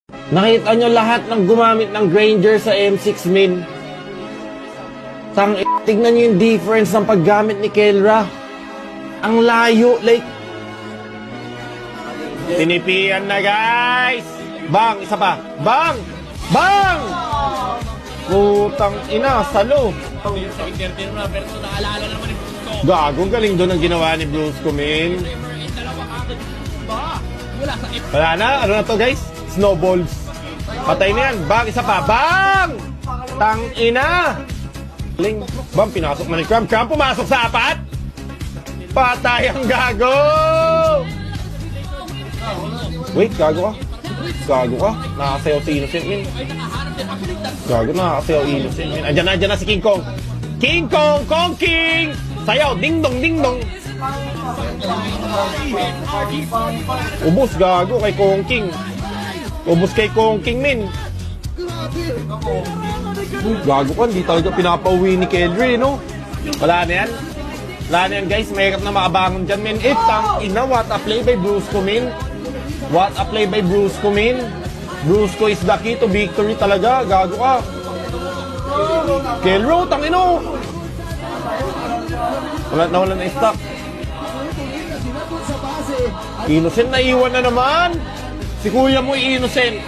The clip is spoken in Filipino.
Nakita nyo lahat ng gumamit ng Granger sa M6 Min. Tignan nyo yung difference ng paggamit ni Kelra. Ang layo, like... Tinipian na, guys! Bang! Isa pa! Bang! Bang! Putang ina, salo! Gagong galing doon ang ginawa ni Brusco, min. Wala na? Ano na to, guys? Snowballs. Patay na yan. Bang! Isa pa! Bang! Tang ina! Bang! Pinasok na ni Cram. Cram pumasok sa apat! Patay ang gago! Wait, gago ka. Gago ka. Nakasayaw si Innocent, min. Gago, nakasayaw Innocent, min. Andyan na si King Kong. King Kong! Kong King! Sayaw! Ding dong, ding dong! Ubus, gago, kay Kong King. Ubus kay Kong King, min. Gago ka, hindi talaga pinapauwi ni Kelry, no? Wala na yan. Wala na yan, guys. Mahirap na makabangon dyan, min. Tang ina, what a play by Brusco, min. What a play by Brusco, min. Brusco is the key to victory talaga. Gago ka. Kelro, tang ino. Wala na stock. Innocent na iwan na naman. Si kuya mo Innocent.